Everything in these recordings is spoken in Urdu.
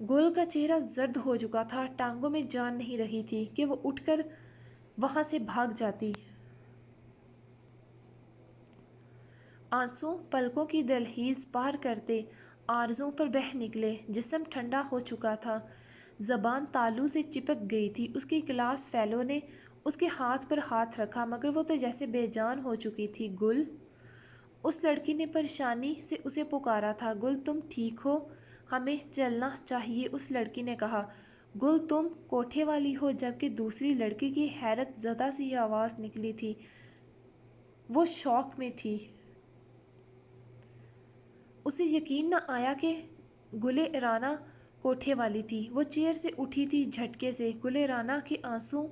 گل کا چہرہ زرد ہو چکا تھا، ٹانگوں میں جان نہیں رہی تھی کہ وہ اٹھ کر وہاں سے بھاگ جاتی۔ آنسو پلکوں کی دہلیز پار کرتے آرزوں پر بہہ نکلے، جسم ٹھنڈا ہو چکا تھا، زبان تالو سے چپک گئی تھی۔ اس کی کلاس فیلو نے اس کے ہاتھ پر ہاتھ رکھا، مگر وہ تو جیسے بے جان ہو چکی تھی۔ گل، اس لڑکی نے پریشانی سے اسے پکارا تھا۔ گل، تم ٹھیک ہو؟ ہمیں چلنا چاہیے، اس لڑکی نے کہا۔ گل، تم کوٹھے والی ہو؟ جبکہ دوسری لڑکی کی حیرت زدہ سی آواز نکلی تھی۔ وہ شوق میں تھی۔ اسے یقین نہ آیا کہ گل رانا کوٹھے والی تھی۔ وہ چیئر سے اٹھی تھی جھٹکے سے۔ گل رانا کے آنسو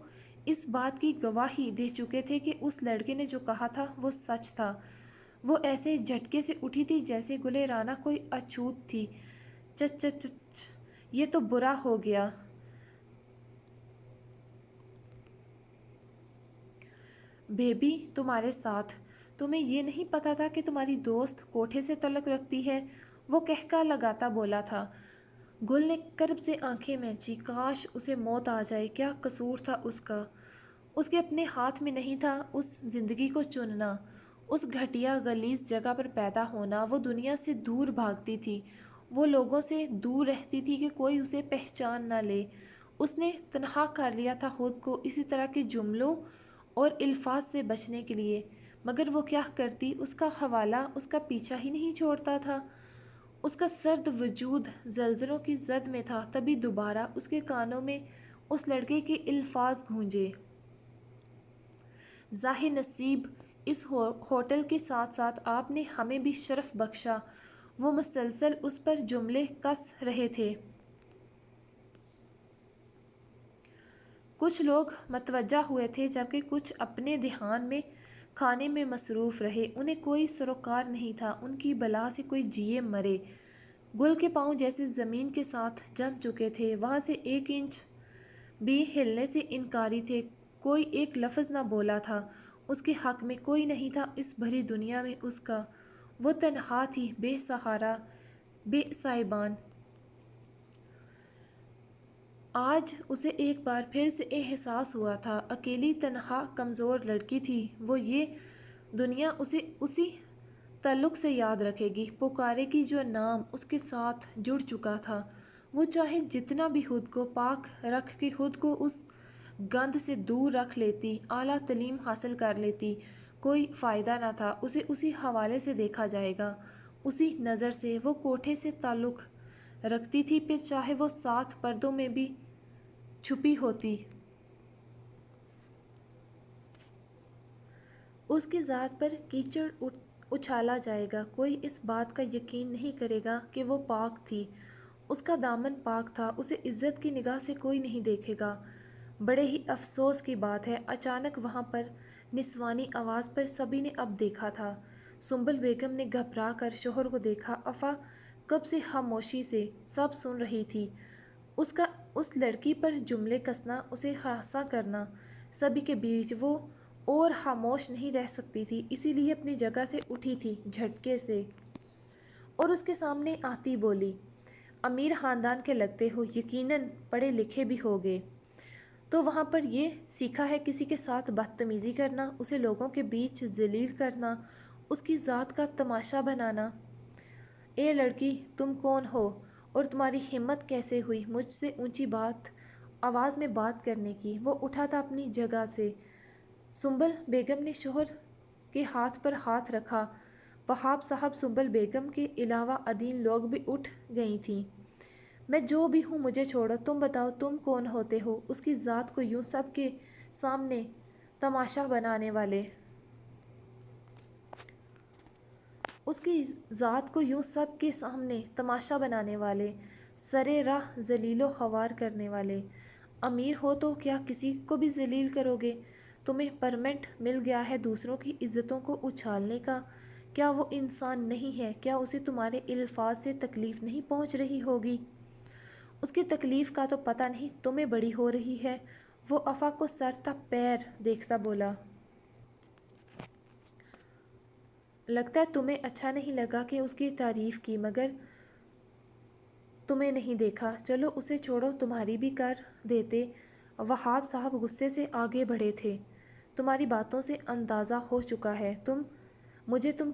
اس بات کی گواہی دے چکے تھے کہ اس لڑکے نے جو کہا تھا وہ سچ تھا۔ وہ ایسے جھٹکے سے اٹھی تھی جیسے گل رانا کوئی اچھوت تھی۔ چچ چچ چچ، یہ تو برا ہو گیا۔ بیبی تمہارے ساتھ، تمہیں یہ نہیں پتا تھا کہ تمہاری دوست کوٹھے سے تعلق رکھتی ہے؟ وہ قہقہ لگاتا بولا تھا۔ گل نے کرب سے آنکھیں مینچی۔ کاش اسے موت آ جائے، کیا قصور تھا اس کا؟ اس کے اپنے ہاتھ میں نہیں تھا اس زندگی کو چننا، اس گھٹیا غلیظ جگہ پر پیدا ہونا۔ وہ دنیا سے دور بھاگتی تھی، وہ لوگوں سے دور رہتی تھی کہ کوئی اسے پہچان نہ لے۔ اس نے تنہا کر لیا تھا خود کو اسی طرح کے جملوں اور الفاظ سے بچنے کے لیے، مگر وہ کیا کرتی؟ اس کا حوالہ اس کا پیچھا ہی نہیں چھوڑتا تھا۔ اس کا سرد وجود زلزلوں کی زد میں تھا۔ تبھی دوبارہ اس کے کانوں میں اس لڑکے کے الفاظ گونجے۔ ظاہر نصیب، اس ہوٹل کے ساتھ ساتھ آپ نے ہمیں بھی شرف بخشا۔ وہ مسلسل اس پر جملے کس رہے تھے۔ کچھ لوگ متوجہ ہوئے تھے جبکہ کچھ اپنے دھیان میں کھانے میں مصروف رہے۔ انہیں کوئی سروکار نہیں تھا ان کی بلا سے کوئی جیے مرے۔ گل کے پاؤں جیسے زمین کے ساتھ جم چکے تھے، وہاں سے ایک انچ بھی ہلنے سے انکاری تھے۔ کوئی ایک لفظ نہ بولا تھا۔ اس کے حق میں کوئی نہیں تھا اس بھری دنیا میں اس کا۔ وہ تنہا تھی، بے سہارا، بے سائبان۔ آج اسے ایک بار پھر سے احساس ہوا تھا، اکیلی تنہا کمزور لڑکی تھی وہ۔ یہ دنیا اسے اسی تعلق سے یاد رکھے گی، پکارے گی جو نام اس کے ساتھ جڑ چکا تھا۔ وہ چاہے جتنا بھی خود کو پاک رکھ کے خود کو اس گند سے دور رکھ لیتی، اعلیٰ تعلیم حاصل کر لیتی، کوئی فائدہ نہ تھا۔ اسے اسی حوالے سے دیکھا جائے گا، اسی نظر سے۔ وہ کوٹھے سے تعلق رکھتی تھی، پھر چاہے وہ 7 پردوں میں بھی چھپی ہوتی۔ اس کی ذات پر کیچڑ اچھالا جائے گا، کوئی اس بات کا یقین نہیں کرے گا کہ وہ پاک تھی۔ اس کا دامن پاک تھا، اسے عزت کی نگاہ سے کوئی نہیں دیکھے گا۔ بڑے ہی افسوس کی بات ہے، اچانک وہاں پر نسوانی آواز پر سبھی نے اب دیکھا تھا۔ سنبل بیگم نے گھبرا کر شوہر کو دیکھا۔ افا کب سے خاموشی سے سب سن رہی تھی، اس کا اس لڑکی پر جملے کسنا، اسے ہراساں کرنا سبھی کے بیچ۔ وہ اور خاموش نہیں رہ سکتی تھی، اسی لیے اپنی جگہ سے اٹھی تھی جھٹکے سے، اور اس کے سامنے آتی بولی، امیر خاندان کے لگتے ہو، یقیناً پڑھے لکھے بھی ہوگے، تو وہاں پر یہ سیکھا ہے کسی کے ساتھ بدتمیزی کرنا، اسے لوگوں کے بیچ ذلیل کرنا، اس کی ذات کا تماشا بنانا۔ اے لڑکی، تم کون ہو اور تمہاری ہمت کیسے ہوئی مجھ سے اونچی آواز میں بات کرنے کی؟ وہ اٹھا تھا اپنی جگہ سے۔ سنبل بیگم نے شوہر کے ہاتھ پر ہاتھ رکھا۔ وہاب صاحب، سنبل بیگم کے علاوہ ادین لوگ بھی اٹھ گئی تھیں۔ میں جو بھی ہوں مجھے چھوڑو، تم بتاؤ تم کون ہوتے ہو؟ اس کی ذات کو یوں سب کے سامنے تماشا بنانے والے، اس کی ذات کو یوں سب کے سامنے تماشا بنانے والے، سرے راہ ذلیل و خوار کرنے والے۔ امیر ہو تو کیا کسی کو بھی ذلیل کرو گے؟ تمہیں پرمٹ مل گیا ہے دوسروں کی عزتوں کو اچھالنے کا، کیا وہ انسان نہیں ہے؟ کیا اسے تمہارے الفاظ سے تکلیف نہیں پہنچ رہی ہوگی؟ اس کی تکلیف کا تو پتہ نہیں، تمہیں بڑی ہو رہی ہے۔ وہ افا کو سر تا پیر دیکھتا بولا، لگتا ہے تمہیں اچھا نہیں لگا کہ اس کی تعریف کی، مگر تمہیں نہیں دیکھا۔ چلو اسے چھوڑو، تمہاری بھی کر دیتے۔ وہاب صاحب غصے سے آگے بڑھے تھے۔ تمہاری باتوں سے اندازہ ہو چکا ہے تم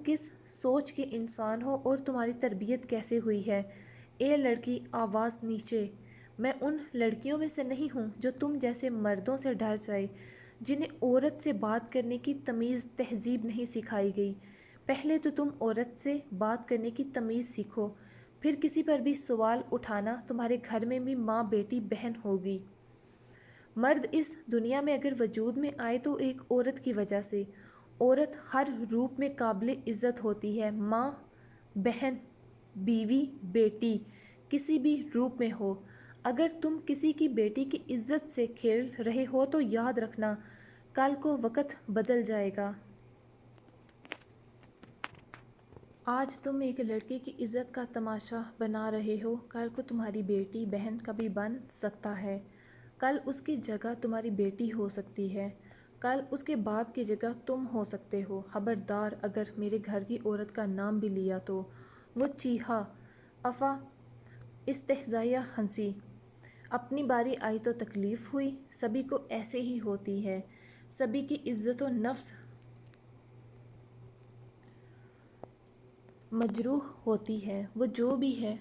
کس سوچ کے انسان ہو اور تمہاری تربیت کیسے ہوئی ہے۔ اے لڑکی، آواز نیچے۔ میں ان لڑکیوں میں سے نہیں ہوں جو تم جیسے مردوں سے ڈر جائے، جنہیں عورت سے بات کرنے کی تمیز تہذیب نہیں سکھائی گئی۔ پہلے تو تم عورت سے بات کرنے کی تمیز سیکھو، پھر کسی پر بھی سوال اٹھانا۔ تمہارے گھر میں بھی ماں، بیٹی، بہن ہوگی۔ مرد اس دنیا میں اگر وجود میں آئے تو ایک عورت کی وجہ سے۔ عورت ہر روپ میں قابل عزت ہوتی ہے، ماں، بہن، بیوی، بیٹی، کسی بھی روپ میں ہو۔ اگر تم کسی کی بیٹی کی عزت سے کھیل رہے ہو تو یاد رکھنا، کل کو وقت بدل جائے گا۔ آج تم ایک لڑکی کی عزت کا تماشا بنا رہے ہو، کل کو تمہاری بیٹی، بہن کا بھی بن سکتا ہے۔ کل اس کی جگہ تمہاری بیٹی ہو سکتی ہے، کل اس کے باپ کی جگہ تم ہو سکتے ہو۔ خبردار اگر میرے گھر کی عورت کا نام بھی لیا تو۔ وہ چیخا۔ افا استہزائیہ ہنسی۔ اپنی باری آئی تو تکلیف ہوئی، سبھی کو ایسے ہی ہوتی ہے، سبھی کی عزت و نفس مجروح ہوتی ہے، وہ جو بھی ہے،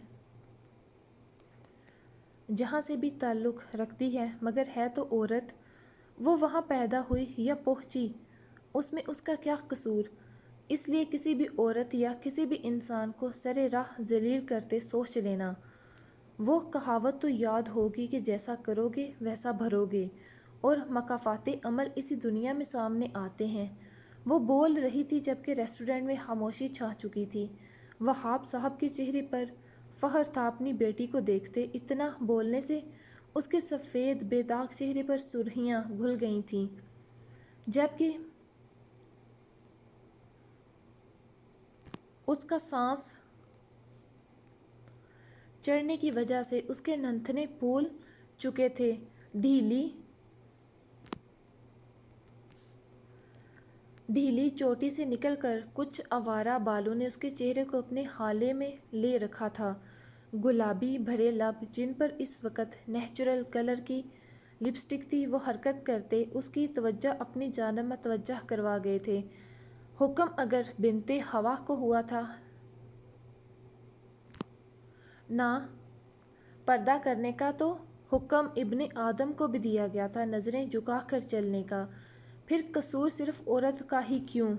جہاں سے بھی تعلق رکھتی ہے، مگر ہے تو عورت۔ وہ وہاں پیدا ہوئی یا پہنچی، اس میں اس کا کیا قصور؟ اس لیے کسی بھی عورت یا کسی بھی انسان کو سرِ راہ ذلیل کرتے سوچ لینا۔ وہ کہاوت تو یاد ہوگی کہ جیسا کرو گے ویسا بھرو گے، اور مکافات عمل اسی دنیا میں سامنے آتے ہیں۔ وہ بول رہی تھی جبکہ ریسٹورینٹ میں خاموشی چھا چکی تھی۔ وہاب صاحب کے چہرے پر فخر تھا اپنی بیٹی کو دیکھتے، اتنا بولنے سے اس کے سفید بے داغ چہرے پر سرخیاں گھل گئی تھیں، جبکہ اس کا سانس چڑھنے کی وجہ سے اس کے نتنے پھول چکے تھے۔ ڈھیلی چوٹی سے نکل کر کچھ آوارہ بالوں نے اس کے چہرے کو اپنے ہالے میں لے رکھا تھا۔ گلابی بھرے لب جن پر اس وقت نیچرل کلر کی لپسٹک تھی، وہ حرکت کرتے اس کی توجہ اپنی جانب متوجہ کروا گئے تھے۔ حکم اگر بنت ہوا کو ہوا تھا نہ پردہ کرنے کا تو حکم ابن آدم کو بھی دیا گیا تھا نظریں جھکا کر چلنے کا۔ پھر قصور صرف عورت کا ہی کیوں؟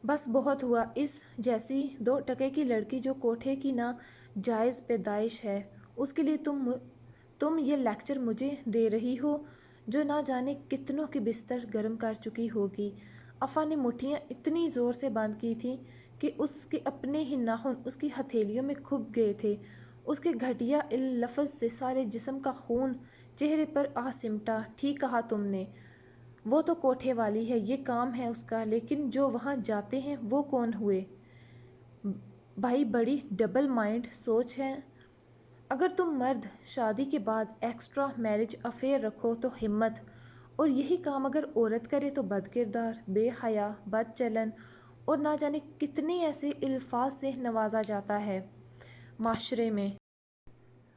بس بہت ہوا، اس جیسی 2 ٹکے کی لڑکی جو کوٹھے کی نا جائز پیدائش ہے، اس کے لیے تم یہ لیکچر مجھے دے رہی ہو جو نہ جانے کتنوں کی بستر گرم کر چکی ہوگی۔ افا نے مٹھیاں اتنی زور سے بند کی تھیں کہ اس کے اپنے ہی ناخن اس کی ہتھیلیوں میں کھپ گئے تھے۔ اس کے گھٹیا لفظ سے سارے جسم کا خون چہرے پر آ سمٹا۔ ٹھیک کہا تم نے، وہ تو کوٹھے والی ہے، یہ کام ہے اس کا، لیکن جو وہاں جاتے ہیں وہ کون ہوئے؟ بھائی بڑی ڈبل مائنڈ سوچ ہے۔ اگر تم مرد شادی کے بعد ایکسٹرا میرج افیئر رکھو تو ہمت، اور یہی کام اگر عورت کرے تو بد کردار، بے حیا، بد چلن، اور نہ جانے کتنے ایسے الفاظ سے نوازا جاتا ہے معاشرے میں۔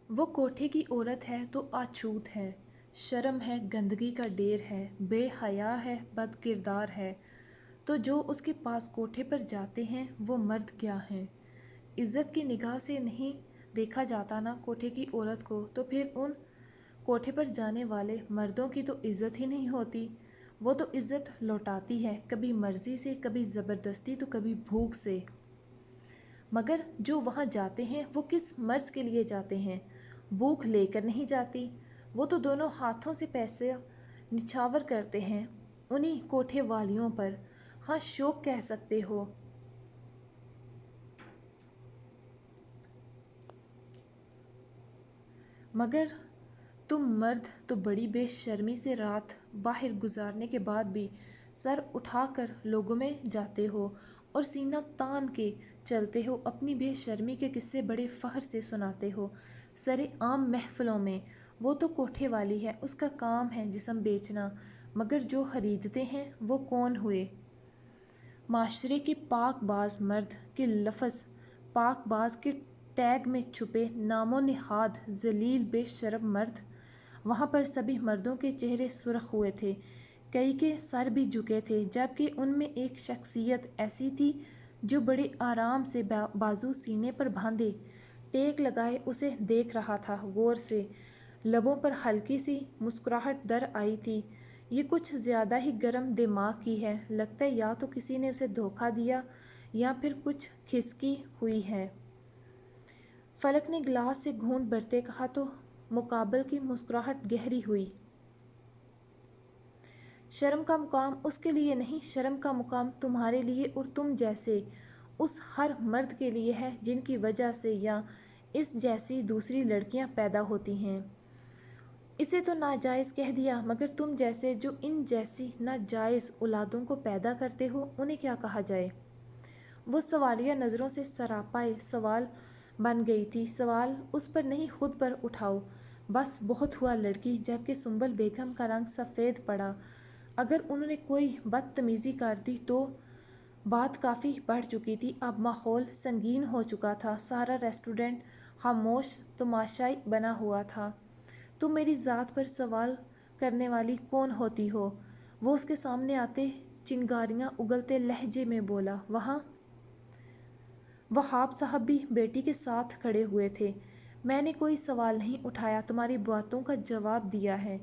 وہ کوٹھے کی عورت ہے تو اچھوت ہے، شرم ہے، گندگی کا ڈھیر ہے، بے حیا ہے، بد کردار ہے، تو جو اس کے پاس کوٹھے پر جاتے ہیں وہ مرد کیا ہیں؟ عزت کی نگاہ سے نہیں دیکھا جاتا نا کوٹھے کی عورت کو، تو پھر ان کوٹھے پر جانے والے مردوں کی تو عزت ہی نہیں ہوتی۔ وہ تو عزت لوٹاتی ہے، کبھی مرضی سے، کبھی زبردستی، تو کبھی بھوک سے۔ مگر جو وہاں جاتے ہیں وہ کس مرض کے لیے جاتے ہیں؟ بھوک لے کر نہیں جاتی، وہ تو دونوں ہاتھوں سے پیسے نچھاور کرتے ہیں انہی کوٹھے والیوں پر۔ ہاں، شوق کہہ سکتے ہو۔ مگر تم مرد تو بڑی بے شرمی سے رات باہر گزارنے کے بعد بھی سر اٹھا کر لوگوں میں جاتے ہو اور سینہ تان کے چلتے ہو، اپنی بے شرمی کے قصے بڑے فخر سے سناتے ہو سرِ عام محفلوں میں۔ وہ تو کوٹھے والی ہے، اس کا کام ہے جسم بیچنا، مگر جو خریدتے ہیں وہ کون ہوئے؟ معاشرے کے پاک باز مرد کے لفظ پاک باز کے ٹیگ میں چھپے نام و نہاد ذلیل بے شرم مرد۔ وہاں پر سبھی مردوں کے چہرے سرخ ہوئے تھے، کئی کے سر بھی جھکے تھے، جبکہ ان میں ایک شخصیت ایسی تھی جو بڑے آرام سے بازو سینے پر باندھے ٹیک لگائے اسے دیکھ رہا تھا غور سے۔ لبوں پر ہلکی سی مسکراہٹ در آئی تھی۔ یہ کچھ زیادہ ہی گرم دماغ کی ہے، لگتا ہے یا تو کسی نے اسے دھوکہ دیا یا پھر کچھ کھسکی ہوئی ہے۔ فلک نے گلاس سے گھونٹ بھرتے کہا تو مقابل کی مسکراہٹ گہری ہوئی۔ شرم کا مقام اس کے لیے نہیں، شرم کا مقام تمہارے لیے اور تم جیسے اس ہر مرد کے لیے ہے جن کی وجہ سے یا اس جیسی دوسری لڑکیاں پیدا ہوتی ہیں۔ اسے تو ناجائز کہہ دیا، مگر تم جیسے جو ان جیسی ناجائز اولادوں کو پیدا کرتے ہو انہیں کیا کہا جائے؟ وہ سوالیہ نظروں سے سراپائے سوال بن گئی تھی۔ سوال اس پر نہیں خود پر اٹھاؤ۔ بس بہت ہوا لڑکی، جبکہ سنبل بیگم کا رنگ سفید پڑا۔ اگر انہوں نے کوئی بدتمیزی کر دی تو بات کافی بڑھ چکی تھی۔ اب ماحول سنگین ہو چکا تھا، سارا ریسٹورینٹ خاموش تماشائی بنا ہوا تھا۔ تم میری ذات پر سوال کرنے والی کون ہوتی ہو؟ وہ اس کے سامنے آتے چنگاریاں اگلتے لہجے میں بولا۔ وہاں وہاب صاحب بھی بیٹی کے ساتھ کھڑے ہوئے تھے۔ میں نے کوئی سوال نہیں اٹھایا، تمہاری باتوں کا جواب دیا ہے۔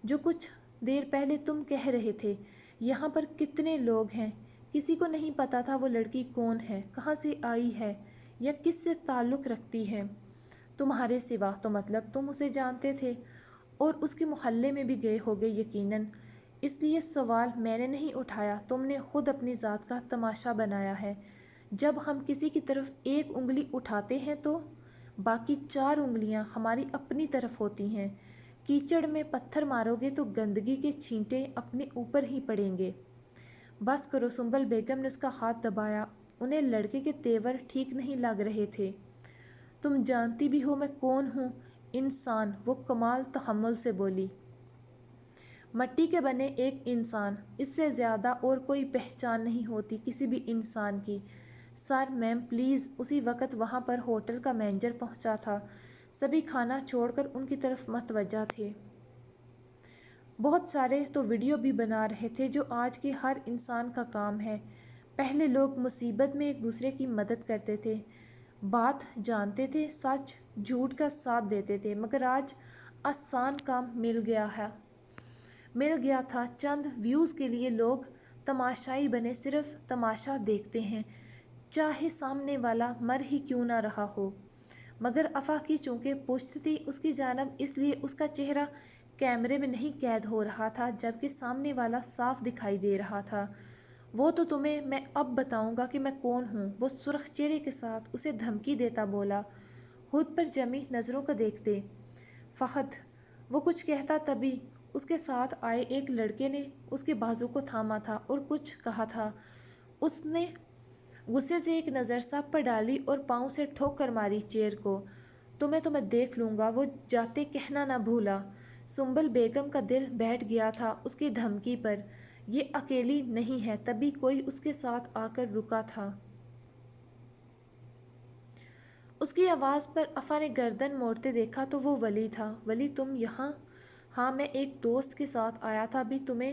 جو کچھ دیر پہلے تم کہہ رہے تھے، یہاں پر کتنے لوگ ہیں؟ کسی کو نہیں پتا تھا وہ لڑکی کون ہے، کہاں سے آئی ہے یا کس سے تعلق رکھتی ہے تمہارے سوا۔ تو مطلب تم اسے جانتے تھے اور اس کے محلے میں بھی گئے ہوگے یقیناً، اس لیے سوال میں نے نہیں اٹھایا، تم نے خود اپنی ذات کا تماشا بنایا ہے۔ جب ہم کسی کی طرف ایک انگلی اٹھاتے ہیں تو باقی 4 انگلیاں ہماری اپنی طرف ہوتی ہیں۔ کیچڑ میں پتھر مارو گے تو گندگی کے چھینٹے اپنے اوپر ہی پڑیں گے۔ بس کرو، سنبل بیگم نے اس کا ہاتھ دبایا۔ انہیں لڑکے کے تیور ٹھیک نہیں لگ رہے تھے۔ تم جانتی بھی ہو میں کون ہوں؟ انسان، وہ کمال تحمل سے بولی۔ مٹی کے بنے ایک انسان، اس سے زیادہ اور کوئی پہچان نہیں ہوتی کسی بھی انسان کی۔ سر میم پلیز۔ اسی وقت وہاں پر ہوٹل کا مینیجر پہنچا تھا۔ سبھی کھانا چھوڑ کر ان کی طرف متوجہ تھے۔ بہت سارے تو ویڈیو بھی بنا رہے تھے، جو آج کے ہر انسان کا کام ہے۔ پہلے لوگ مصیبت میں ایک دوسرے کی مدد کرتے تھے، بات جانتے تھے، سچ جھوٹ کا ساتھ دیتے تھے، مگر آج آسان کام مل گیا تھا۔ چند ویوز کے لیے لوگ تماشائی بنے صرف تماشا دیکھتے ہیں، چاہے سامنے والا مر ہی کیوں نہ رہا ہو۔ مگر افا کی چونکہ پشت تھی اس کی جانب، اس لیے اس کا چہرہ کیمرے میں نہیں قید ہو رہا تھا، جبکہ سامنے والا صاف دکھائی دے رہا تھا۔ وہ تو تمہیں میں اب بتاؤں گا کہ میں کون ہوں، وہ سرخ چہرے کے ساتھ اسے دھمکی دیتا بولا، خود پر جمی نظروں کو دیکھتے۔ فہد، وہ کچھ کہتا تبھی اس کے ساتھ آئے ایک لڑکے نے اس کے بازو کو تھاما تھا اور کچھ کہا تھا۔ اس نے غصے سے ایک نظر سب پر ڈالی اور پاؤں سے ٹھوکر ماری چیئر کو۔ تمہیں میں دیکھ لوں گا، وہ جاتے کہنا نہ بھولا۔ سنبل بیگم کا دل بیٹھ گیا تھا اس کی دھمکی پر۔ یہ اکیلی نہیں ہے۔ تبھی کوئی اس کے ساتھ آ کر رکا تھا۔ اس کی آواز پر افا نے گردن موڑتے دیکھا تو وہ ولی تھا۔ ولی تم یہاں؟ ہاں، میں ایک دوست کے ساتھ آیا تھا، ابھی تمہیں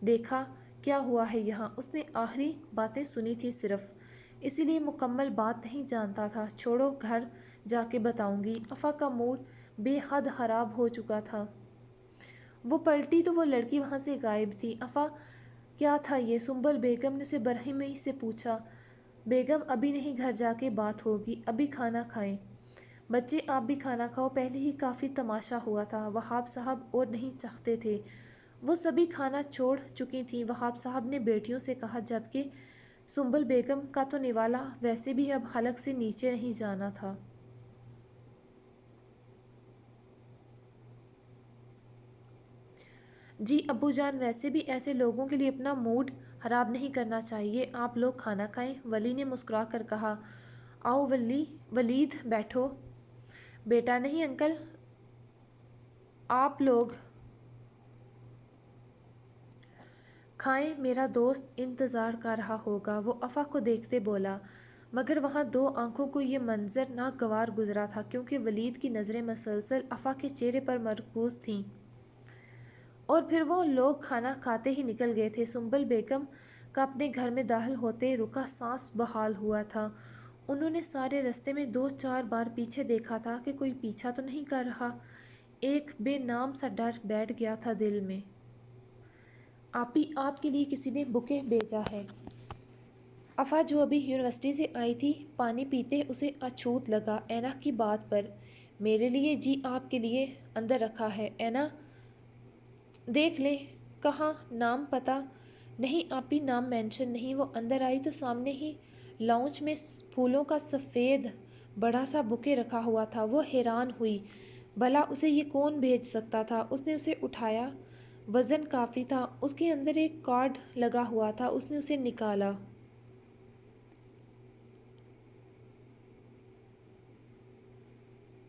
دیکھا۔ کیا ہوا ہے یہاں؟ اس نے آخری باتیں سنی تھی صرف، اسی لیے مکمل بات نہیں جانتا تھا۔ چھوڑو، گھر جا کے بتاؤں گی۔ افا کا موڈ بے حد خراب ہو چکا تھا۔ وہ پلٹی تو وہ لڑکی وہاں سے غائب تھی۔ افا، کیا تھا یہ؟ سنبل بیگم نے اسے برہمی سے پوچھا۔ بیگم، ابھی نہیں، گھر جا کے بات ہوگی، ابھی کھانا کھائیں۔ بچے آپ بھی کھانا کھاؤ، پہلے ہی کافی تماشا ہوا تھا۔ وہاب صاحب اور نہیں چاہتے تھے۔ وہ سبھی کھانا چھوڑ چکی تھیں، وہاب صاحب نے بیٹیوں سے کہا، جبکہ سنبل بیگم کا تو نوالا ویسے بھی اب حلق سے نیچے نہیں جانا تھا۔ جی ابو جان، ویسے بھی ایسے لوگوں کے لیے اپنا موڈ خراب نہیں کرنا چاہیے، آپ لوگ کھانا کھائیں۔ ولی نے مسکرا کر کہا۔ آؤ ولید، بیٹھو۔ بیٹا نہیں انکل، آپ لوگ کھائیں، میرا دوست انتظار کر رہا ہوگا، وہ افا کو دیکھتے بولا، مگر وہاں دو آنکھوں کو یہ منظر ناگوار گزرا تھا کیونکہ ولید کی نظریں مسلسل افا کے چہرے پر مرکوز تھیں۔ اور پھر وہ لوگ کھانا کھاتے ہی نکل گئے تھے۔ سنبل بیگم کا اپنے گھر میں داخل ہوتے رکا سانس بحال ہوا تھا۔ انہوں نے سارے رستے میں 2-4 بار پیچھے دیکھا تھا کہ کوئی پیچھا تو نہیں کر رہا۔ ایک بے نام سا ڈر بیٹھ گیا تھا دل میں۔ آپی، آپ کے لیے کسی نے بکے بھیجا ہے۔ افا جو ابھی یونیورسٹی سے آئی تھی، پانی پیتے اسے اچھوت لگا اینا کی بات پر۔ میرے لیے؟ جی آپ کے لیے اندر رکھا ہے۔ اینا دیکھ لیں۔ کہاں؟ نام پتہ؟ نہیں آپی، نام مینشن نہیں۔ وہ اندر آئی تو سامنے ہی لاؤنج میں پھولوں کا سفید بڑا سا بکے رکھا ہوا تھا۔ وہ حیران ہوئی، بھلا اسے یہ کون بھیج سکتا تھا؟ اس نے اسے اٹھایا، وزن کافی تھا، اس کے اندر ایک کارڈ لگا ہوا تھا۔ اس نے اسے نکالا۔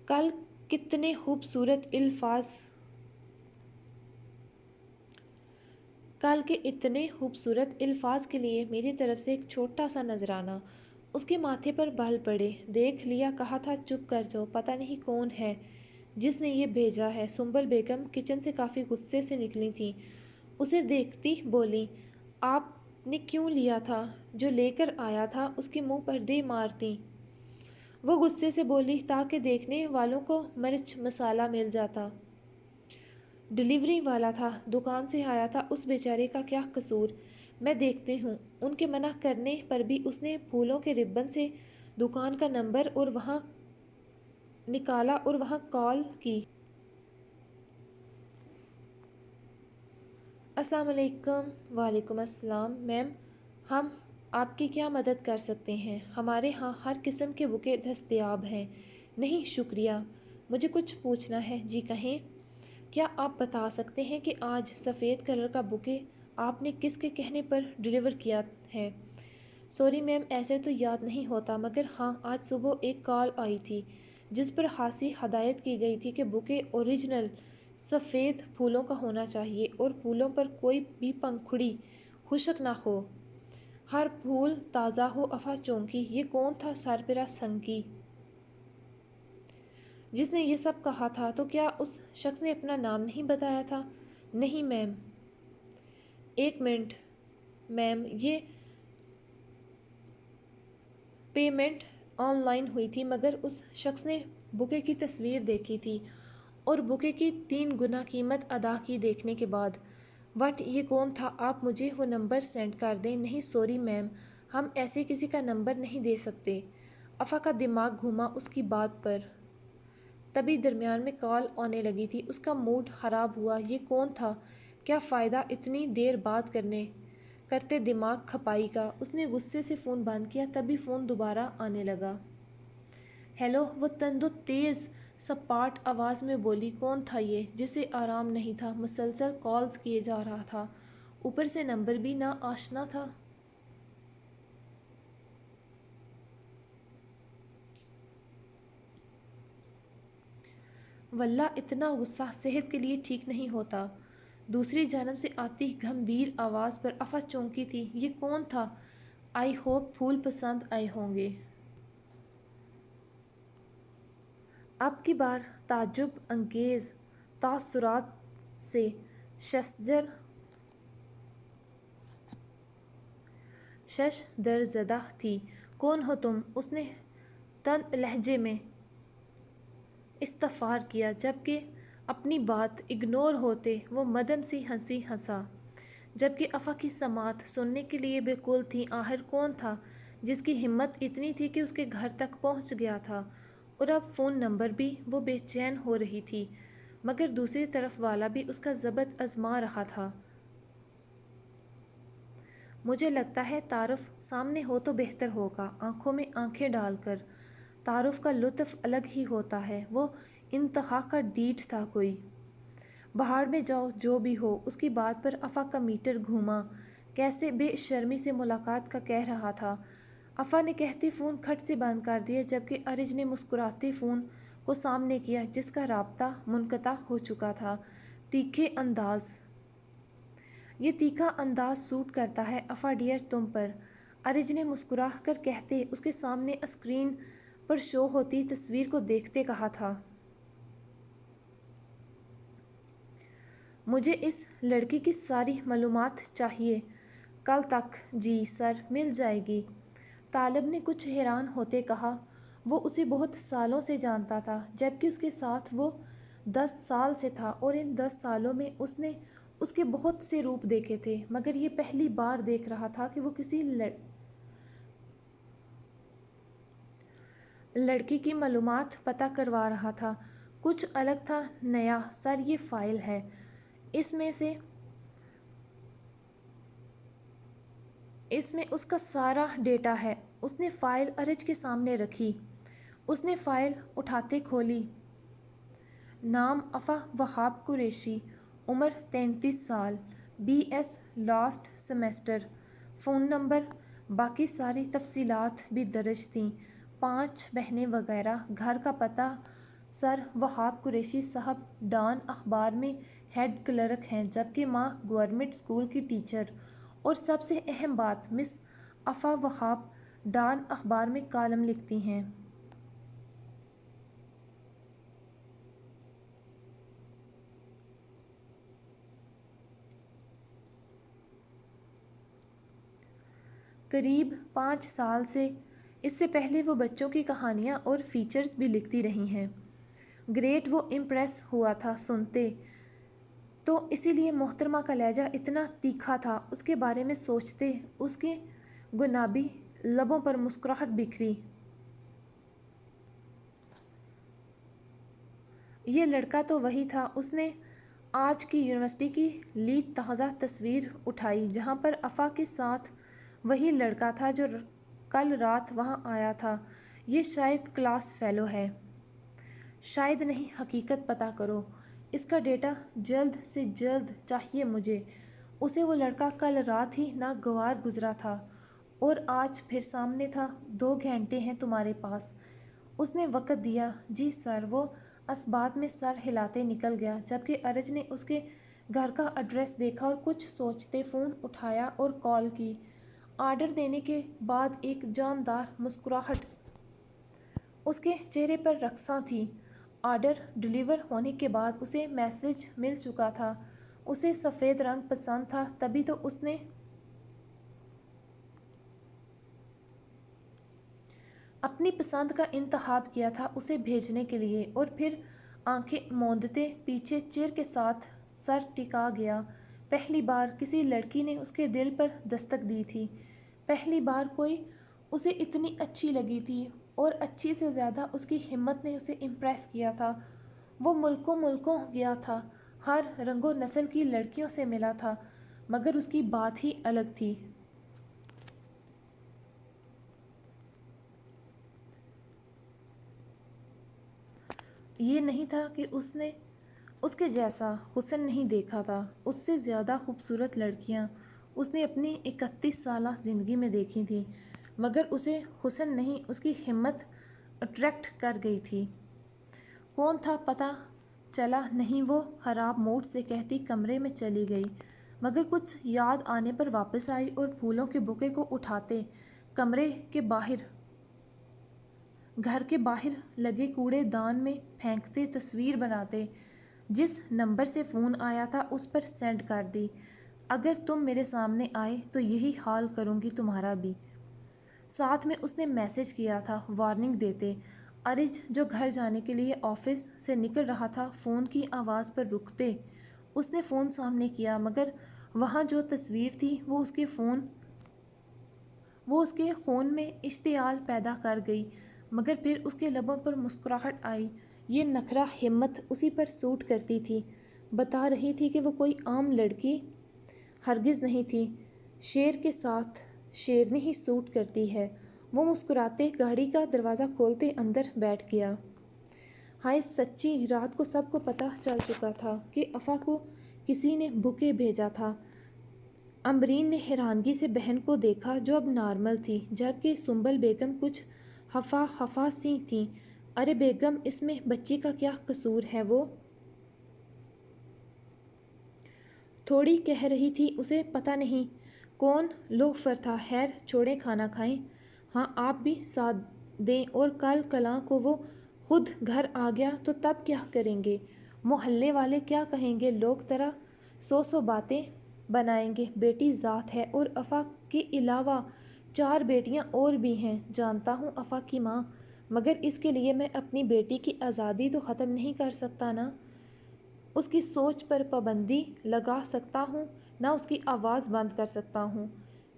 کل کتنے خوبصورت الفاظ کل کے اتنے خوبصورت الفاظ کے لیے میری طرف سے ایک چھوٹا سا نذرانہ۔ اس کے ماتھے پر بال پڑے۔ دیکھ لیا، کہا تھا چپ کر جاؤ۔ پتہ نہیں کون ہے جس نے یہ بھیجا ہے۔ سنبل بیگم کچن سے کافی غصے سے نکلی تھیں۔ اسے دیکھتی بولی، آپ نے کیوں لیا تھا؟ جو لے کر آیا تھا اس کے منہ پر دے مارتی۔ وہ غصے سے بولی، تاکہ دیکھنے والوں کو مرچ مسالہ مل جاتا۔ ڈیلیوری والا تھا، دکان سے آیا تھا، اس بیچارے کا کیا قصور؟ میں دیکھتی ہوں۔ ان کے منع کرنے پر بھی اس نے پھولوں کے ربن سے دکان کا نمبر اور وہاں نکالا اور وہاں کال کی۔ السلام علیکم۔ وعلیکم السلام میم، ہم آپ کی کیا مدد کر سکتے ہیں؟ ہمارے ہاں ہر قسم کے بکے دستیاب ہیں۔ نہیں شکریہ، مجھے کچھ پوچھنا ہے۔ جی کہیں۔ کیا آپ بتا سکتے ہیں کہ آج سفید کلر کا بکے آپ نے کس کے کہنے پر ڈیلیور کیا ہے؟ سوری میم، ایسے تو یاد نہیں ہوتا، مگر ہاں آج صبح ایک کال آئی تھی جس پر خاصی ہدایت کی گئی تھی کہ بکے اوریجنل سفید پھولوں کا ہونا چاہیے اور پھولوں پر کوئی بھی پنکھڑی خشک نہ ہو، ہر پھول تازہ ہو۔ افا چونکی۔ یہ کون تھا سربراہ سنگی جس نے یہ سب کہا تھا؟ تو کیا اس شخص نے اپنا نام نہیں بتایا تھا؟ نہیں میم۔ ایک منٹ میم، یہ پیمنٹ آن لائن ہوئی تھی، مگر اس شخص نے بکے کی تصویر دیکھی تھی اور بکے کی 3 گنا قیمت ادا کی دیکھنے کے بعد۔ وٹ، یہ کون تھا؟ آپ مجھے وہ نمبر سینڈ کر دیں۔ نہیں سوری میم، ہم ایسے کسی کا نمبر نہیں دے سکتے۔ افا کا دماغ گھوما اس کی بات پر۔ تبھی درمیان میں کال آنے لگی تھی۔ اس کا موڈ خراب ہوا۔ یہ کون تھا؟ کیا فائدہ اتنی دیر بات کرتے دماغ کھپائی کا؟ اس نے غصے سے فون بند کیا۔ تبھی فون دوبارہ آنے لگا۔ ہیلو، وہ تند و تیز سپاٹ آواز میں بولی۔ کون تھا یہ؟ جسے آرام نہیں تھا، مسلسل کالز کیے جا رہا تھا، اوپر سے نمبر بھی نا آشنا تھا۔ واللہ اتنا غصہ صحت کے لیے ٹھیک نہیں ہوتا۔ دوسری جانب سے آتی گھمبیر آواز پر افا چونکی تھی۔ یہ کون تھا؟ آئی ہوپ پھول پسند آئے ہوں گے۔ اب کی بار تعجب انگیز تاثرات سے ششدرزدہ تھی۔ کون ہو تم؟ اس نے تند لہجے میں استفسار کیا، جبکہ اپنی بات اگنور ہوتے وہ مدن سی ہنسی ہنسا، جبکہ افا کی سماعت سننے کے لیے بیکل تھی۔ آخر کون تھا جس کی ہمت اتنی تھی کہ اس کے گھر تک پہنچ گیا تھا؟ اور اب فون نمبر بھی؟ وہ بے چین ہو رہی تھی، مگر دوسری طرف والا بھی اس کا ضبط آزما رہا تھا۔ مجھے لگتا ہے تعارف سامنے ہو تو بہتر ہوگا، آنکھوں میں آنکھیں ڈال کر۔ تعارف کا لطف الگ ہی ہوتا ہے۔ وہ انتہا کا ڈھیٹ تھا کوئی۔ بہاڑ میں جاؤ جو بھی ہو۔ اس کی بات پر افا کا میٹر گھوما۔ کیسے بے شرمی سے ملاقات کا کہہ رہا تھا۔ افا نے کہتے فون کھٹ سے بند کر دیا، جبکہ ارج نے مسکراتے فون کو سامنے کیا جس کا رابطہ منقطع ہو چکا تھا۔ تیکھے انداز یہ تیکھا انداز سوٹ کرتا ہے افا ڈیئر تم پر، ارج نے مسکرا کر کہتے اس کے سامنے اسکرین پر شو ہوتی تصویر کو دیکھتے کہا تھا۔ مجھے اس لڑکی کی ساری معلومات چاہیے۔ کل تک؟ جی سر، مل جائے گی، طالب نے کچھ حیران ہوتے کہا۔ وہ اسے بہت سالوں سے جانتا تھا، جبکہ اس کے ساتھ وہ 10 سال سے تھا، اور ان 10 سالوں میں اس نے اس کے بہت سے روپ دیکھے تھے، مگر یہ پہلی بار دیکھ رہا تھا کہ وہ کسی لڑکی کی معلومات پتہ کروا رہا تھا۔ کچھ الگ تھا، نیا۔ سر، یہ فائل ہے، اس میں اس کا سارا ڈیٹا ہے۔ اس نے فائل ارج کے سامنے رکھی۔ اس نے فائل اٹھاتے کھولی۔ نام افا وہاب قریشی، عمر 33 سال، B S last semester, phone number, باقی ساری تفصیلات بھی درج تھیں، 5 بہنیں وغیرہ۔ گھر کا پتہ، سر وہاب قریشی صاحب ڈان اخبار میں ہیڈ کلرک ہیں، جبکہ ماں گورنمنٹ اسکول کی ٹیچر، اور سب سے اہم بات، مس افا وہاب ڈان اخبار میں کالم لکھتی ہیں۔ قریب 5 سال سے، اس سے پہلے وہ بچوں کی کہانیاں اور فیچرز بھی لکھتی رہی ہیں۔ گریٹ، وہ امپریس ہوا تھا سنتے، تو اسی لیے محترمہ کا لہجہ اتنا تیکھا تھا۔ اس کے بارے میں سوچتے اس کے گلابی لبوں پر مسکراہٹ بکھری۔ یہ لڑکا تو وہی تھا۔ اس نے آج کی یونیورسٹی کی لی تازہ تصویر اٹھائی، جہاں پر افا کے ساتھ وہی لڑکا تھا جو کل رات وہاں آیا تھا۔ یہ شاید کلاس فیلو ہے۔ شاید نہیں، حقیقت پتہ کرو۔ اس کا ڈیٹا جلد سے جلد چاہیے مجھے۔ اسے وہ لڑکا کل رات ہی ناگوار گزرا تھا، اور آج پھر سامنے تھا۔ 2 گھنٹے ہیں تمہارے پاس، اس نے وقت دیا۔ جی سر، وہ اثبات میں سر ہلاتے نکل گیا، جبکہ ارج نے اس کے گھر کا ایڈریس دیکھا اور کچھ سوچتے فون اٹھایا اور کال کی۔ آرڈر دینے کے بعد ایک جاندار مسکراہٹ اس کے چہرے پر رقصاں تھی۔ آرڈر ڈیلیور ہونے کے بعد اسے میسج مل چکا تھا۔ اسے سفید رنگ پسند تھا، تبھی تو اس نے اپنی پسند کا انتخاب کیا تھا اسے بھیجنے کے لیے، اور پھر آنکھیں موندتے پیچھے چیر کے ساتھ سر ٹکا گیا۔ پہلی بار کسی لڑکی نے اس کے دل پر دستک دی تھی، پہلی بار کوئی اسے اتنی اچھی لگی تھی، اور اچھی سے زیادہ اس کی ہمت نے اسے امپریس کیا تھا۔ وہ ملکوں گیا تھا، ہر رنگ و نسل کی لڑکیوں سے ملا تھا، مگر اس کی بات ہی الگ تھی۔ یہ نہیں تھا کہ اس نے اس کے جیسا حسن نہیں دیکھا تھا، اس سے زیادہ خوبصورت لڑکیاں اس نے اپنی 31 سالہ زندگی میں دیکھی تھیں، مگر اسے حسن نہیں، اس کی ہمت اٹریکٹ کر گئی تھی۔ کون تھا پتہ چلا نہیں، وہ خراب موڈ سے کہتی کمرے میں چلی گئی، مگر کچھ یاد آنے پر واپس آئی اور پھولوں کے بوکے کو اٹھاتے گھر کے باہر لگے کوڑے دان میں پھینکتے تصویر بناتے۔ جس نمبر سے فون آیا تھا اس پر سینڈ کر دی۔ اگر تم میرے سامنے آئے تو یہی حال کروں گی تمہارا بھی۔ ساتھ میں اس نے میسج کیا تھا وارننگ دیتے۔ ارج جو گھر جانے کے لیے آفس سے نکل رہا تھا، فون کی آواز پر رکتے اس نے فون سامنے کیا، مگر وہاں جو تصویر تھی وہ اس کے خون میں اشتعال پیدا کر گئی، مگر پھر اس کے لبوں پر مسکراہٹ آئی۔ یہ نخرہ ہمت اسی پر سوٹ کرتی تھی، بتا رہی تھی کہ وہ کوئی عام لڑکی ہرگز نہیں تھی۔ شیر کے ساتھ شیرنی ہی سوٹ کرتی ہے۔ وہ مسکراتے گاڑی کا دروازہ کھولتے اندر بیٹھ گیا۔ ہائے سچی، رات کو سب کو پتہ چل چکا تھا کہ افا کو کسی نے بوکے بھیجا تھا۔ امبرین نے حیرانگی سے بہن کو دیکھا، جو اب نارمل تھی، جبکہ سنبل بیگم کچھ خفا سی تھیں۔ ارے بیگم، اس میں بچی کا کیا قصور ہے؟ وہ تھوڑی کہہ رہی تھی اسے پتہ نہیں کون لوفر تھا۔ خیر چھوڑیں، کھانا کھائیں۔ ہاں آپ بھی ساتھ دیں، اور کل کلاں کو وہ خود گھر آ گیا تو تب کیا کریں گے؟ محلے والے کیا کہیں گے؟ لوگ طرح سو باتیں بنائیں گے۔ بیٹی ذات ہے، اور افا کے علاوہ 4 بیٹیاں اور بھی ہیں۔ جانتا ہوں افا کی ماں، مگر اس کے لیے میں اپنی بیٹی کی آزادی تو ختم نہیں کر سکتا نا۔ اس کی سوچ پر پابندی لگا سکتا ہوں، نہ اس کی آواز بند کر سکتا ہوں۔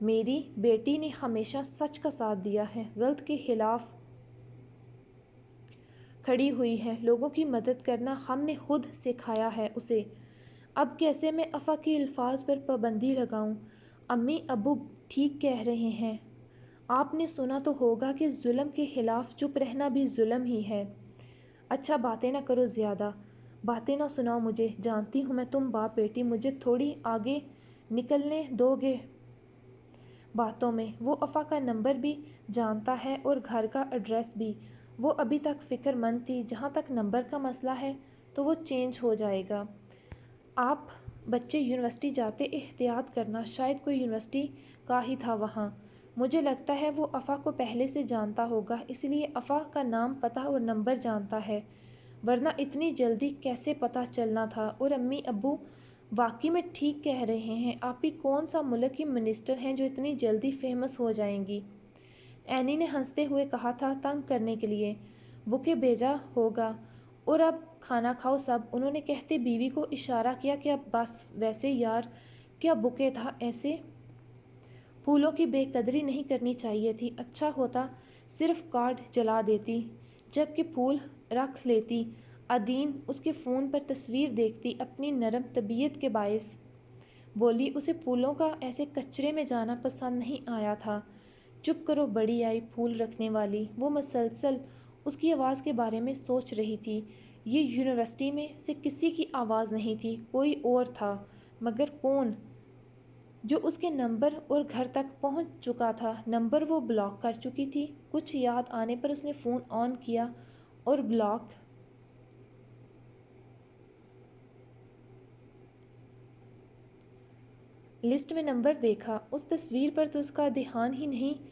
میری بیٹی نے ہمیشہ سچ کا ساتھ دیا ہے، غلط کے خلاف کھڑی ہوئی ہے۔ لوگوں کی مدد کرنا ہم نے خود سکھایا ہے اسے۔ اب کیسے میں افا کے الفاظ پر پابندی لگاؤں؟ امی ابو ٹھیک کہہ رہے ہیں۔ آپ نے سنا تو ہوگا کہ ظلم کے خلاف چپ رہنا بھی ظلم ہی ہے۔ اچھا باتیں نہ کرو، زیادہ باتیں نہ سناؤ مجھے۔ جانتی ہوں میں تم باپ بیٹی مجھے تھوڑی آگے نکلنے دو گے باتوں میں۔ وہ افا کا نمبر بھی جانتا ہے اور گھر کا ایڈریس بھی۔ وہ ابھی تک فکر مند تھی۔ جہاں تک نمبر کا مسئلہ ہے تو وہ چینج ہو جائے گا۔ آپ بچے یونیورسٹی جاتے احتیاط کرنا، شاید کوئی یونیورسٹی کا ہی تھا وہاں۔ مجھے لگتا ہے وہ افا کو پہلے سے جانتا ہوگا، اس لیے افا کا نام پتہ اور نمبر جانتا ہے، ورنہ اتنی جلدی کیسے پتہ چلنا تھا؟ اور امی ابو واقعی میں ٹھیک کہہ رہے ہیں۔ آپ ہی کون سا ملک کی منسٹر ہیں جو اتنی جلدی فیمس ہو جائیں گی؟ اینی نے ہنستے ہوئے کہا تھا، تنگ کرنے کے لیے بکے بھیجا ہوگا۔ اور اب کھانا کھاؤ سب، انہوں نے کہتے بیوی کو اشارہ کیا کہ اب بس۔ ویسے یار کیا بکے تھا، ایسے پھولوں کی بے قدری نہیں کرنی چاہیے تھی۔ اچھا ہوتا صرف کارڈ جلا دیتی، جب کہ پھول رکھ لیتی۔ عدین اس کے فون پر تصویر دیکھتی اپنی نرم طبیعت کے باعث بولی، اسے پھولوں کا ایسے کچرے میں جانا پسند نہیں آیا تھا۔ چپ کرو بڑی آئی پھول رکھنے والی۔ وہ مسلسل اس کی آواز کے بارے میں سوچ رہی تھی۔ یہ یونیورسٹی میں سے کسی کی آواز نہیں تھی، کوئی اور تھا، مگر کون؟ جو اس کے نمبر اور گھر تک پہنچ چکا تھا۔ نمبر وہ بلاک کر چکی تھی۔ کچھ یاد آنے پر اس نے فون آن کیا اور بلاک لسٹ میں نمبر دیکھا۔ اس تصویر پر تو اس کا دھیان ہی نہیں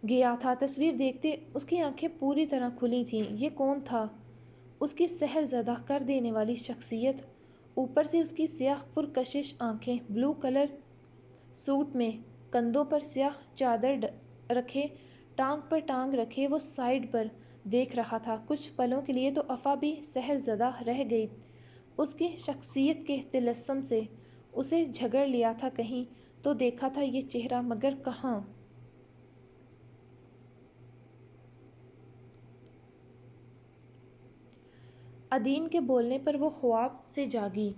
گیا تھا۔ تصویر دیکھتے اس کی آنکھیں پوری طرح کھلی تھیں۔ یہ کون تھا؟ اس کی سحر زدہ کر دینے والی شخصیت۔ اوپر سے اس کی سیاہ پرکشش آنکھیں، بلو کلر سوٹ میں، کندھوں پر سیاہ چادر رکھے، ٹانگ پر ٹانگ رکھے وہ سائیڈ پر دیکھ رہا تھا۔ کچھ پلوں کے لیے تو افا بھی سحر زدہ رہ گئی اس کی شخصیت کے طلسم سے۔ اسے جھگڑ لیا تھا کہیں تو دیکھا تھا یہ چہرہ، مگر کہاں؟ عدین کے بولنے پر وہ خواب سے جاگی۔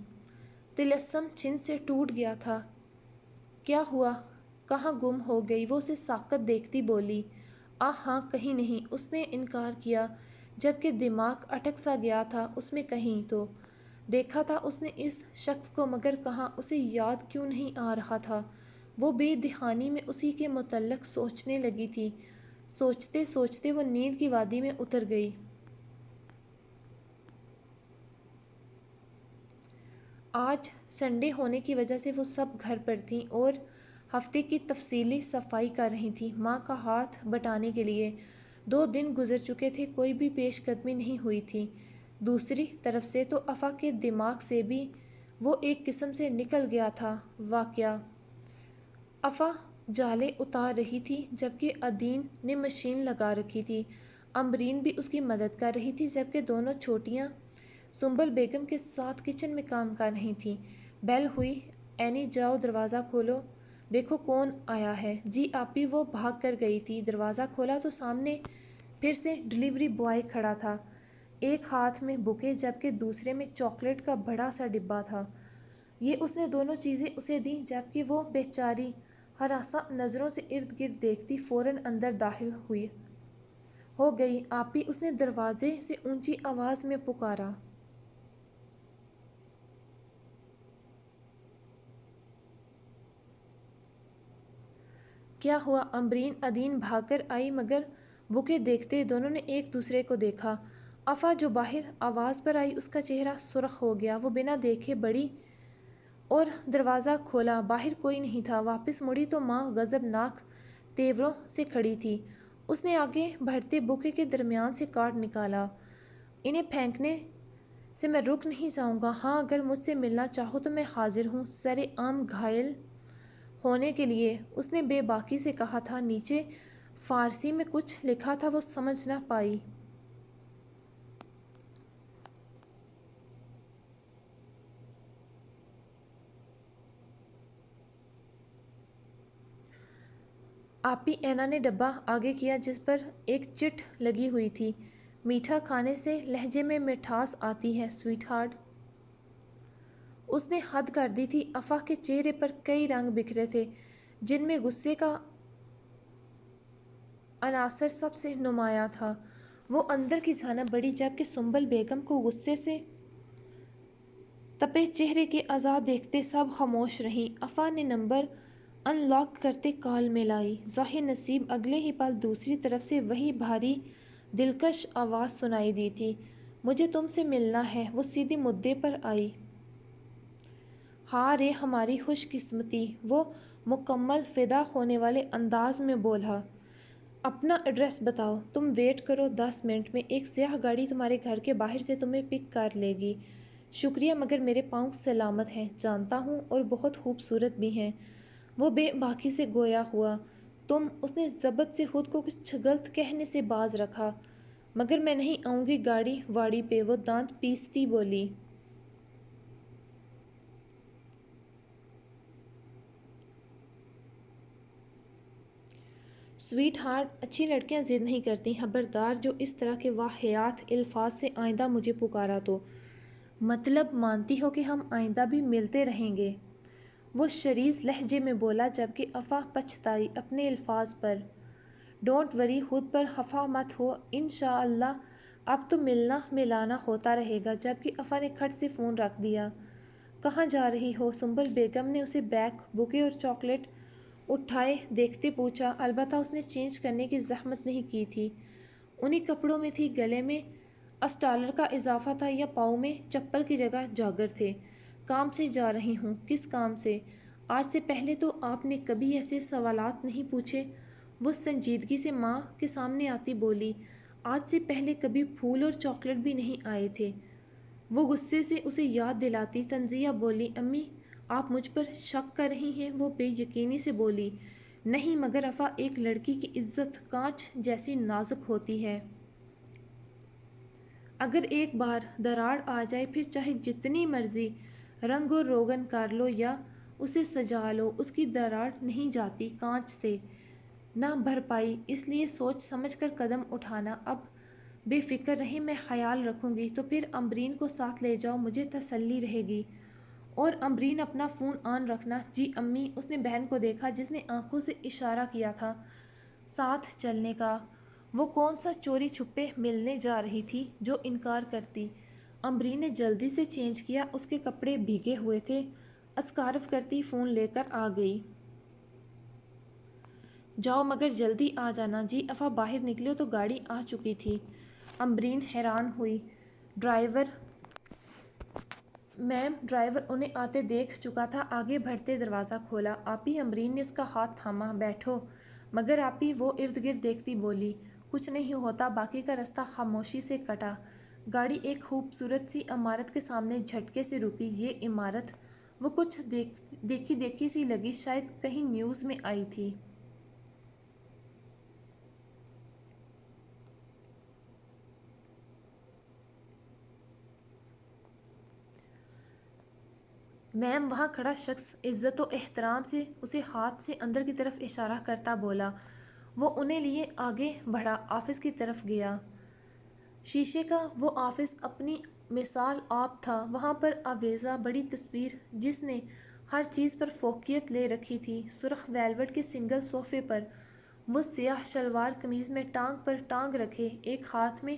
طلسم چن سے ٹوٹ گیا تھا۔ کیا ہوا؟ کہاں گم ہو گئی؟ وہ اسے ساکت دیکھتی بولی، ہاں کہیں نہیں۔ اس نے انکار کیا، جبکہ دماغ اٹک سا گیا تھا اس میں۔ کہیں تو دیکھا تھا اس نے اس شخص کو، مگر کہاں؟ اسے یاد کیوں نہیں آ رہا تھا؟ وہ بے دہانی میں اسی کے متعلق سوچنے لگی تھی۔ سوچتے سوچتے وہ نیند کی وادی میں اتر گئی۔ آج سنڈے ہونے کی وجہ سے وہ سب گھر پر تھیں اور ہفتے کی تفصیلی صفائی کر رہی تھیں، ماں کا ہاتھ بٹانے کے لیے۔ 2 دن گزر چکے تھے، کوئی بھی پیش قدمی نہیں ہوئی تھی۔ دوسری طرف سے تو افا کے دماغ سے بھی وہ ایک قسم سے نکل گیا تھا واقعہ۔ افا جالے اتار رہی تھی، جبکہ عدین نے مشین لگا رکھی تھی۔ امبرین بھی اس کی مدد کر رہی تھی، جبکہ دونوں چھوٹیاں سنبل بیگم کے ساتھ کچن میں کام کر رہی تھیں۔ بیل ہوئی، اینی جاؤ دروازہ کھولو، دیکھو کون آیا ہے۔ جی آپی۔ وہ بھاگ کر گئی تھی۔ دروازہ کھولا تو سامنے پھر سے ڈلیوری بوائے کھڑا تھا، ایک ہاتھ میں بکے جبکہ دوسرے میں چاکلیٹ کا بڑا سا ڈبہ تھا۔ یہ اس نے دونوں چیزیں اسے دیں، جبکہ وہ بیچاری ہراساں نظروں سے ارد گرد دیکھتی فوراً اندر داخل ہو گئی۔ آپی، اس نے دروازے سے اونچی آواز میں پکارا۔ کیا ہوا امبرین؟ عدین بھاگ کر آئی، مگر بکے دیکھتے دونوں نے ایک دوسرے کو دیکھا۔ افا جو باہر آواز پر آئی، اس کا چہرہ سرخ ہو گیا۔ وہ بنا دیکھے بڑی اور دروازہ کھولا۔ باہر کوئی نہیں تھا۔ واپس مڑی تو ماں غضبناک تیوروں سے کھڑی تھی۔ اس نے آگے بڑھتے بوکے کے درمیان سے کارڈ نکالا۔ انہیں پھینکنے سے میں رک نہیں جاؤں گا۔ ہاں، اگر مجھ سے ملنا چاہو تو میں حاضر ہوں، سر عام گھائل ہونے کے لیے، اس نے بے باکی سے کہا تھا۔ نیچے فارسی میں کچھ لکھا تھا، وہ سمجھ نہ پائی۔ آپی اینا نے ڈبہ آگے کیا جس پر ایک چٹ لگی ہوئی تھی۔ میٹھا کھانے سے لہجے میں مٹھاس آتی ہے سویٹ ہارٹ۔ اس نے حد کر دی تھی۔ افا کے چہرے پر کئی رنگ بکھرے تھے جن میں غصے کا عنصر سب سے نمایاں تھا۔ وہ اندر کی جانب بڑھی جبکہ سنبل بیگم کو غصے سے تپے چہرے کے اعضاء دیکھتے سب خاموش رہیں۔ افا نے نمبر ان لاک کرتے کال میں لائی۔ ظاہر نصیب اگلے ہی پل دوسری طرف سے وہی بھاری دلکش آواز سنائی دی تھی۔ مجھے تم سے ملنا ہے۔ وہ سیدھی مدعے پر آئی۔ ہاں رے ہماری خوش قسمتی، وہ مکمل فدا ہونے والے انداز میں بولا۔ اپنا ایڈریس بتاؤ۔ تم ویٹ کرو، 10 منٹ میں ایک سیاہ گاڑی تمہارے گھر کے باہر سے تمہیں پک کر لے گی۔ شکریہ، مگر میرے پاؤں سلامت ہیں۔ جانتا ہوں، اور بہت خوبصورت بھی ہیں۔ وہ بے باکی سے گویا ہوا۔ تم، اس نے ضبط سے خود کو کچھ غلط کہنے سے باز رکھا۔ مگر میں نہیں آؤں گی گاڑی واڑی پہ، وہ دانت پیستی بولی۔ سویٹ ہارٹ، اچھی لڑکیاں ضد نہیں کرتی۔ خبردار جو اس طرح کے واہیات الفاظ سے آئندہ مجھے پکارا تو۔ مطلب مانتی ہو کہ ہم آئندہ بھی ملتے رہیں گے؟ وہ شریز لہجے میں بولا جبکہ افا پچھتائی اپنے الفاظ پر۔ ڈونٹ وری، خود پر خفا مت ہو، انشاءاللہ اب تو ملنا ملانا ہوتا رہے گا۔ جبکہ افا نے کھٹ سے فون رکھ دیا۔ کہاں جا رہی ہو؟ سنبل بیگم نے اسے بیگ، بوکے اور چاکلیٹ اٹھائے دیکھتے پوچھا۔ البتہ اس نے چینج کرنے کی زحمت نہیں کی تھی۔ انہی کپڑوں میں تھی، گلے میں $10 کا اضافہ تھا، یا پاؤں میں چپل کی جگہ جاگر تھے۔ کام سے جا رہی ہوں۔ کس کام سے؟ آج سے پہلے تو آپ نے کبھی ایسے سوالات نہیں پوچھے۔ وہ سنجیدگی سے ماں کے سامنے آتی بولی۔ آج سے پہلے کبھی پھول اور چاکلیٹ بھی نہیں آئے تھے۔ وہ غصے سے اسے یاد دلاتی تنزیہ بولی۔ امی، آپ مجھ پر شک کر رہی ہیں؟ وہ بے یقینی سے بولی۔ نہیں، مگر افا، ایک لڑکی کی عزت کانچ جیسی نازک ہوتی ہے۔ اگر ایک بار دراڑ آ جائے پھر چاہے جتنی مرضی رنگ و روغن کر لو یا اسے سجا لو، اس کی دراڑ نہیں جاتی کانچ سے، نہ بھرپائی۔ اس لیے سوچ سمجھ کر قدم اٹھانا۔ اب بے فکر رہیں، میں خیال رکھوں گی۔ تو پھر امبرین کو ساتھ لے جاؤ، مجھے تسلی رہے گی۔ اور امبرین، اپنا فون آن رکھنا۔ جی امی۔ اس نے بہن کو دیکھا جس نے آنکھوں سے اشارہ کیا تھا ساتھ چلنے کا۔ وہ کون سا چوری چھپے ملنے جا رہی تھی جو انکار کرتی؟ امبرین نے جلدی سے چینج کیا، اس کے کپڑے بھیگے ہوئے تھے۔ اسکارف کرتی فون لے کر آ گئی۔ جاؤ، مگر جلدی آ جانا۔ جی افا باہر نکلے تو گاڑی آ چکی تھی۔ امبرین حیران ہوئی۔ ڈرائیور؟ میم، ڈرائیور انہیں آتے دیکھ چکا تھا۔ آگے بڑھتے دروازہ کھولا۔ آپی، امبرین نے اس کا ہاتھ تھاما۔ بیٹھو۔ مگر آپی، وہ ارد گرد دیکھتی بولی۔ کچھ نہیں ہوتا۔ باقی کا رستہ خاموشی سے کٹا۔ گاڑی ایک خوبصورت سی عمارت کے سامنے جھٹکے سے رکی۔ یہ عمارت، وہ کچھ دیکھی دیکھی سی لگی، شاید کہیں نیوز میں آئی تھی۔ میم، وہاں کھڑا شخص عزت و احترام سے اسے ہاتھ سے اندر کی طرف اشارہ کرتا بولا۔ وہ انہیں لیے آگے بڑھا، آفس کی طرف گیا۔ شیشے کا وہ آفس اپنی مثال آپ تھا۔ وہاں پر آویزاں بڑی تصویر جس نے ہر چیز پر فوقیت لے رکھی تھی۔ سرخ ویلوٹ کے سنگل صوفے پر وہ سیاہ شلوار قمیض میں ٹانگ پر ٹانگ رکھے، ایک ہاتھ میں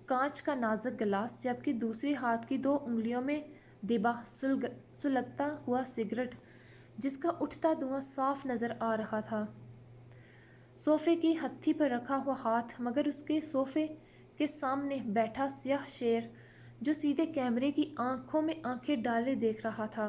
کانچ کا نازک گلاس جبکہ دوسرے ہاتھ کی 2 انگلیوں میں دبا سلگتا ہوا سگریٹ جس کا اٹھتا دھواں صاف نظر آ رہا تھا۔ صوفے کی ہتھی پر رکھا ہوا ہاتھ، مگر اس کے صوفے کے سامنے بیٹھا سیاہ شیر جو سیدھے کیمرے کی آنکھوں میں آنکھیں ڈالے دیکھ رہا تھا۔